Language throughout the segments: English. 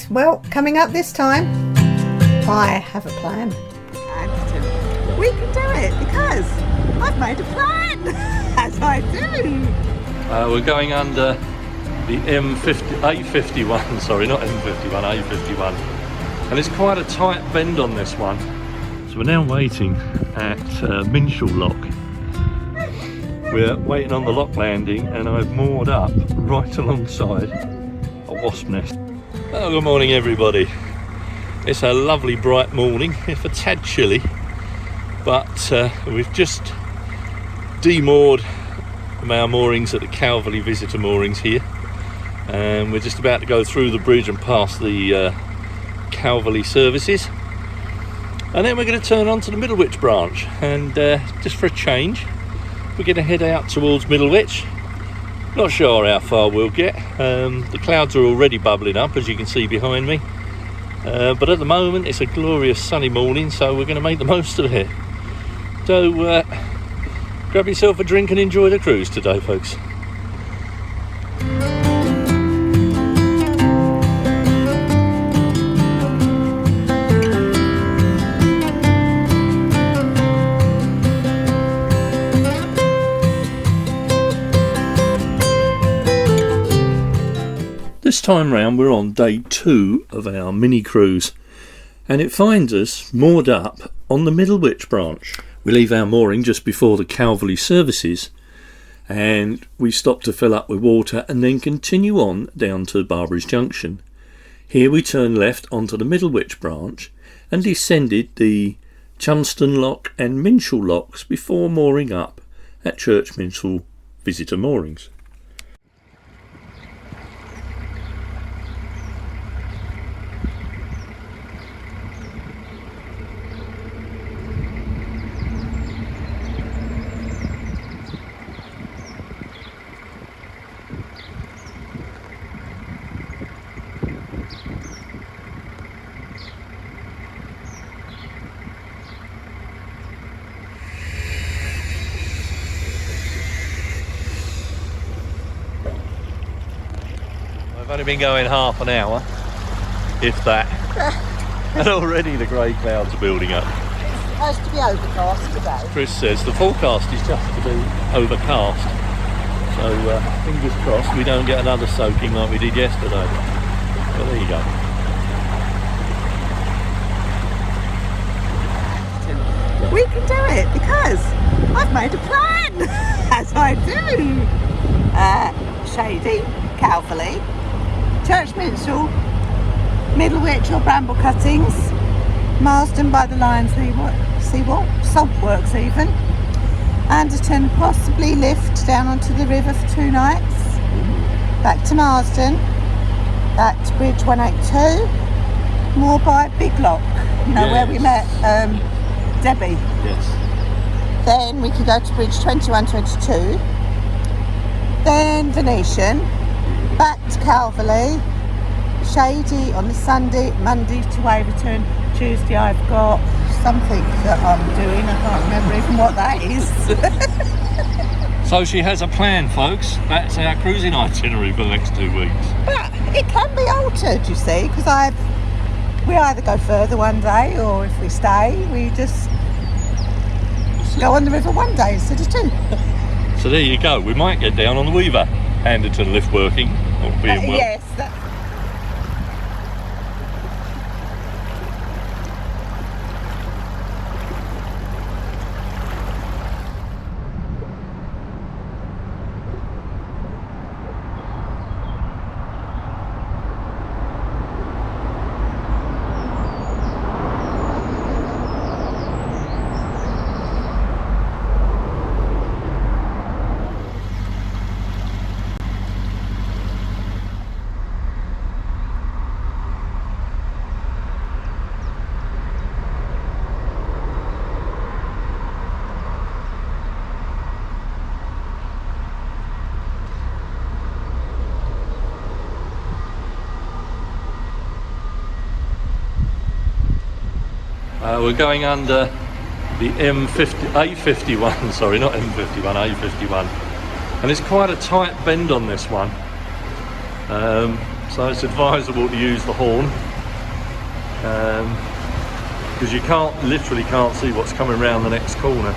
Right, well, coming up this time, I have a plan. And we can do it because I've made a plan, as I do. We're going under the A51, sorry, not M51, A51. And it's quite a tight bend on this one. So we're now waiting at Minshull Lock. We're waiting on the lock landing and I've moored up right alongside a wasp nest. Oh, good morning everybody. It's a lovely bright morning, if a tad chilly, but we've just demoored our moorings at the Calverley visitor moorings here, and we're just about to go through the bridge and past the Calverley services, and then we're going to turn on to the Middlewich branch, and just for a change we're going to head out towards Middlewich. Not sure how far we'll get. The clouds are already bubbling up, as you can see behind me, but at the moment it's a glorious sunny morning, so we're going to make the most of it. So grab yourself a drink and enjoy the cruise today, folks. This time round we're on day 2 of our mini cruise, and it finds us moored up on the Middlewich branch. We leave our mooring just before the Calverley services, and we stop to fill up with water and then continue on down to Barbridge Junction. Here we turn left onto the Middlewich branch and descended the Minshull Lock and Minshull Locks before mooring up at Church Minshull visitor moorings. I've only been going half an hour, if that, and already the grey clouds are building up. It's supposed to be overcast today. Chris says the forecast is just to be overcast, so fingers crossed we don't get another soaking like we did yesterday. But there you go. We can do it because I've made a plan, as I do. Shady, Calverley, Church Minshull, Middlewich or Bramble Cuttings, Marsden by the Lions Seawall, Saltworks even, Anderton, possibly lift down onto the river for 2 nights, back to Marsden, back to Bridge 182, more by Big Lock, you know, where we met Debbie. Yes. Then we could go to Bridge 2122, then Venetian, back to Calverley, Shady on the Sunday, Monday to Waverton, Tuesday I've got something that I'm doing, I can't remember even what that is. So she has a plan, folks. That's our cruising itinerary for the next 2 weeks. But it can be altered, you see, because we either go further one day, or if we stay, we just go on the river one day instead of 2. So there you go. We might get down on the Weaver. Anderton lift working, or being well. Yes. We're going under the A51, sorry, not M51, A51, and it's quite a tight bend on this one. so it's advisable to use the horn, because you literally can't see what's coming around the next corner.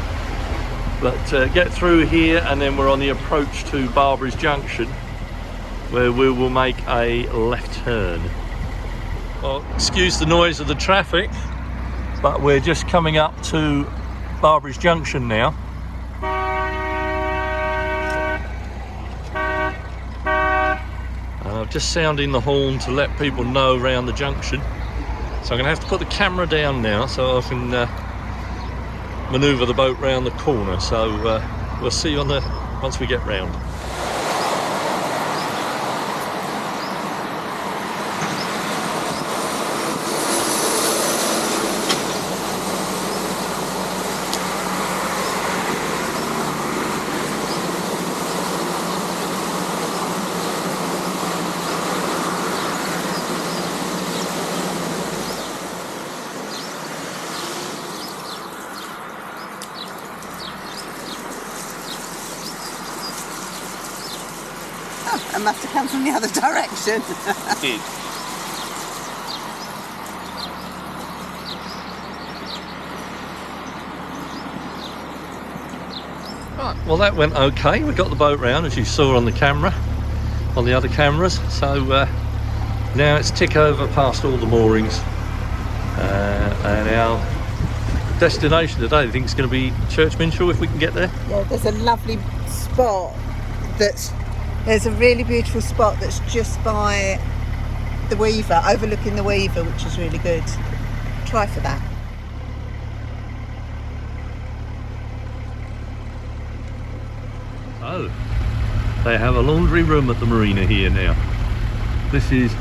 But get through here, and then we're on the approach to Barbridge Junction, where we will make a left turn. Well, excuse the noise of the traffic, but we're just coming up to Barbridge Junction now. I'm just sounding the horn to let people know around the junction. So I'm going to have to put the camera down now so I can manoeuvre the boat round the corner. So we'll see you once we get round. I must have come from the other direction. Did. Right, well that went okay. We got the boat round, as you saw on the camera, on the other cameras. So now it's tick over past all the moorings, and our destination today I think is going to be Church Minshull, if we can get there. Yeah, there's a lovely spot there's a really beautiful spot that's just by the Weaver, overlooking the Weaver, which is really good. Try for that. Oh, they have a laundry room at the marina here now. This is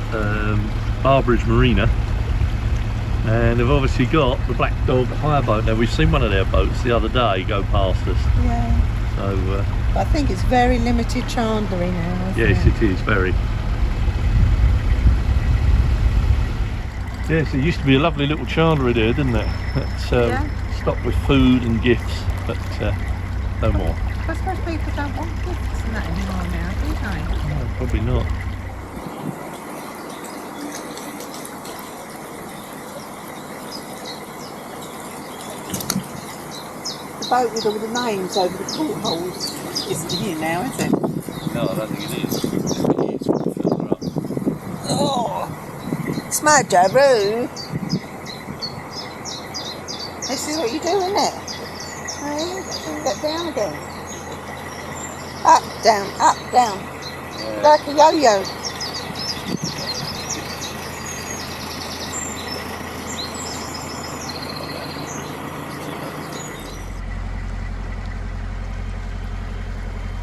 Barbridge Marina, and they've obviously got the Black Dog hire boat. Now we've seen one of their boats the other day go past us. Yeah. So I think it's very limited chandlery now. Yes, it is very. Yes, it used to be a lovely little chandlery there, didn't it? That's stocked with food and gifts, but no more. I suppose people don't want gifts and that anymore now, do they? No, probably not. The boat with all the names over the portholes isn't here now, is it? No, I don't think it is. Oh, smadjaroo. This is what you do, isn't it? Hey, get down again. Up, down, yeah. Like a yo-yo.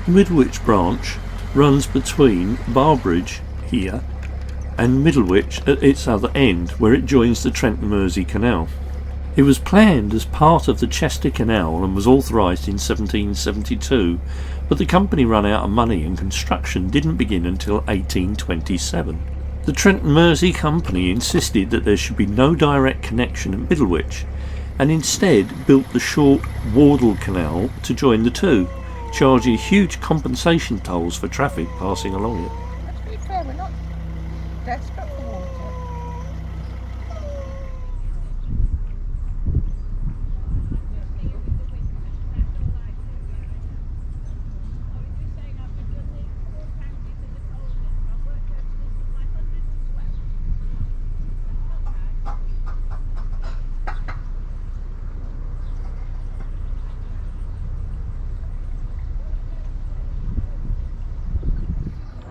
Middlewich branch runs between Barbridge here and Middlewich at its other end, where it joins the Trent and Mersey Canal. It was planned as part of the Chester Canal and was authorised in 1772, but the company ran out of money and construction didn't begin until 1827. The Trent and Mersey Company insisted that there should be no direct connection at Middlewich, and instead built the short Wardle Canal to join the two, charging huge compensation tolls for traffic passing along it. To be fair, we're not desperate for water.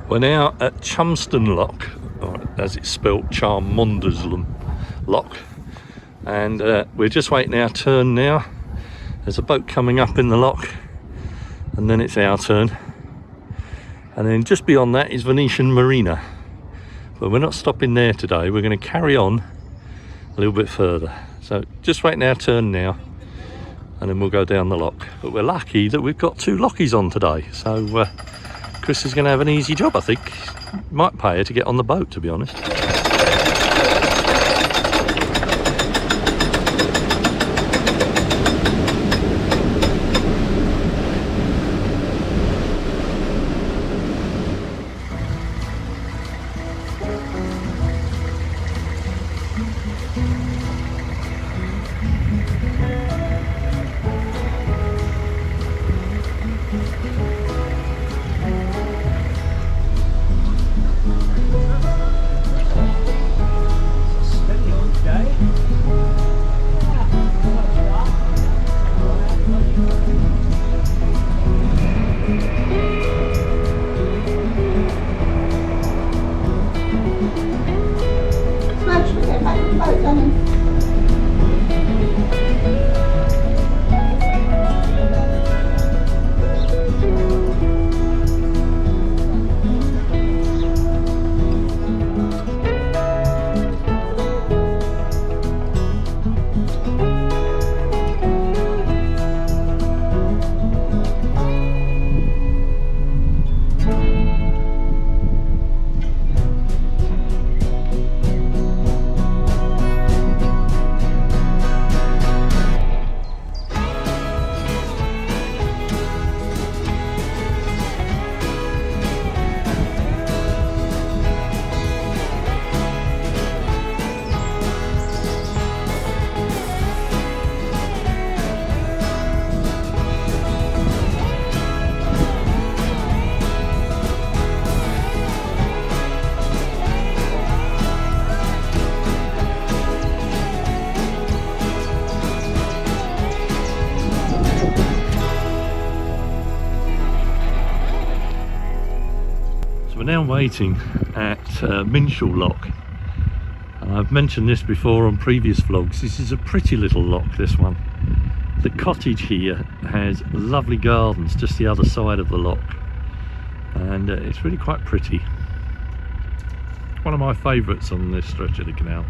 We're now at Chumston Lock, or as it's spelt, Charmonderslum Lock, and we're just waiting our turn now. There's a boat coming up in the lock, and then it's our turn, and then just beyond that is Venetian Marina, but we're not stopping there today. We're going to carry on a little bit further, so just waiting our turn now, and then we'll go down the lock. But we're lucky that we've got two lockies on today, so Chris is going to have an easy job, I think. Might pay her to get on the boat, to be honest. We're now waiting at Minshull Lock. I've mentioned this before on previous vlogs. This is a pretty little lock, this one. The cottage here has lovely gardens just the other side of the lock, and it's really quite pretty. One of my favourites on this stretch of the canal.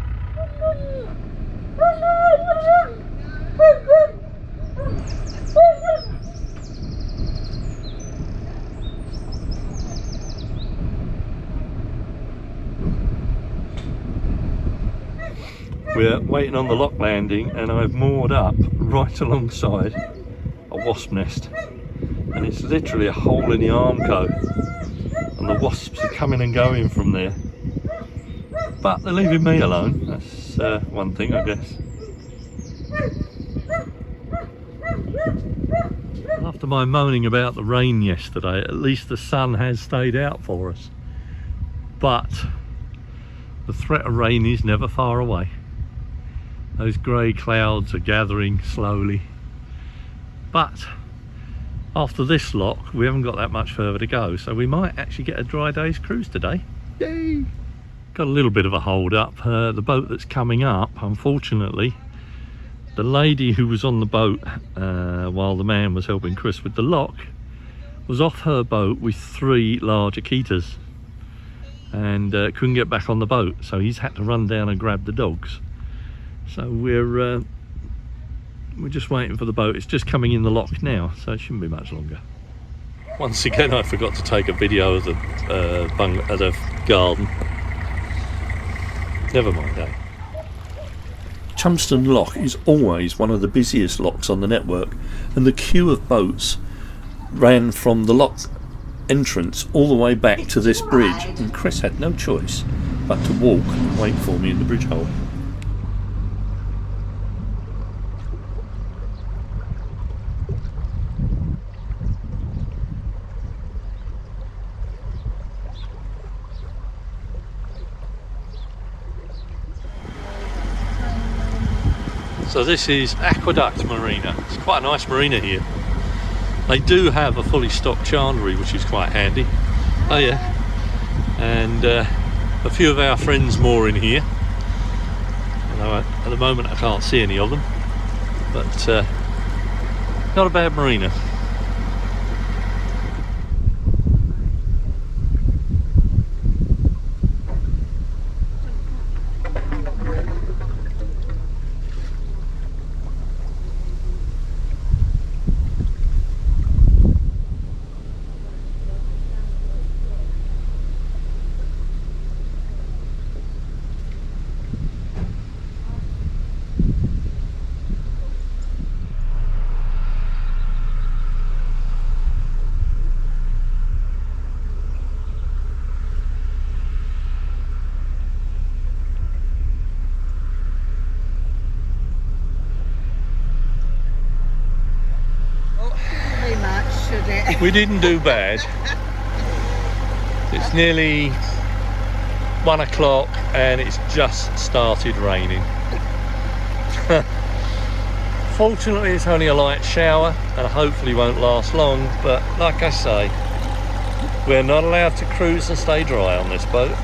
We're waiting on the lock landing, and I've moored up right alongside a wasp nest, and it's literally a hole in the armco, and the wasps are coming and going from there, but they're leaving me alone. That's one thing, I guess. After my moaning about the rain yesterday, at least the sun has stayed out for us, but the threat of rain is never far away. Those grey clouds are gathering slowly, but after this lock we haven't got that much further to go, so we might actually get a dry day's cruise today. Yay! Got a little bit of a hold up. The boat that's coming up, unfortunately, the lady who was on the boat while the man was helping Chris with the lock was off her boat with 3 large Akitas and couldn't get back on the boat, so he's had to run down and grab the dogs. So we're just waiting for the boat. It's just coming in the lock now, so it shouldn't be much longer. Once again, I forgot to take a video of the garden. Never mind, eh? Chumston Lock is always one of the busiest locks on the network, and the queue of boats ran from the lock entrance all the way back to this bridge, and Chris had no choice but to walk and wait for me in the bridge hole. So this is Aqueduct Marina. It's quite a nice marina here. They do have a fully stocked chandlery, which is quite handy. Oh yeah. And a few of our friends moor in here. Although at the moment I can't see any of them. But not a bad marina. We didn't do bad. It's nearly 1 o'clock and it's just started raining. Fortunately it's only a light shower and hopefully won't last long, but like I say, we're not allowed to cruise and stay dry on this boat.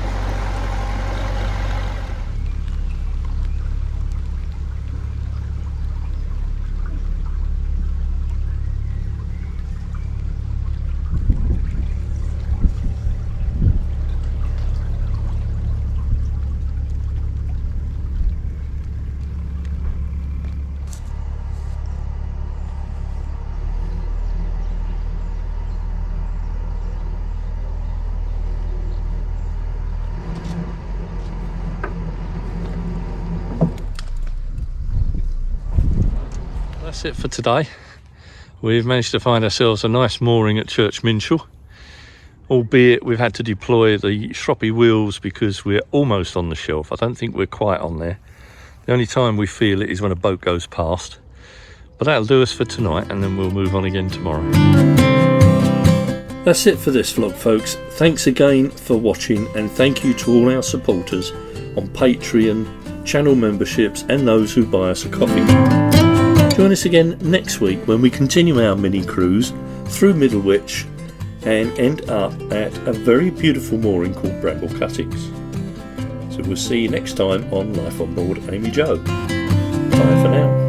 that's it for today. We've managed to find ourselves a nice mooring at Church Minshull, albeit we've had to deploy the Shropshire wheels because we're almost on the shelf. I don't think we're quite on there. The only time we feel it is when a boat goes past. But that'll do us for tonight, and then we'll move on again tomorrow. That's it for this vlog, folks. Thanks again for watching, and thank you to all our supporters on Patreon, channel memberships, and those who buy us a coffee. Join us again next week when we continue our mini cruise through Middlewich and end up at a very beautiful mooring called Bramble Cuttings. So we'll see you next time on Life on Board AmyJo. Bye for now.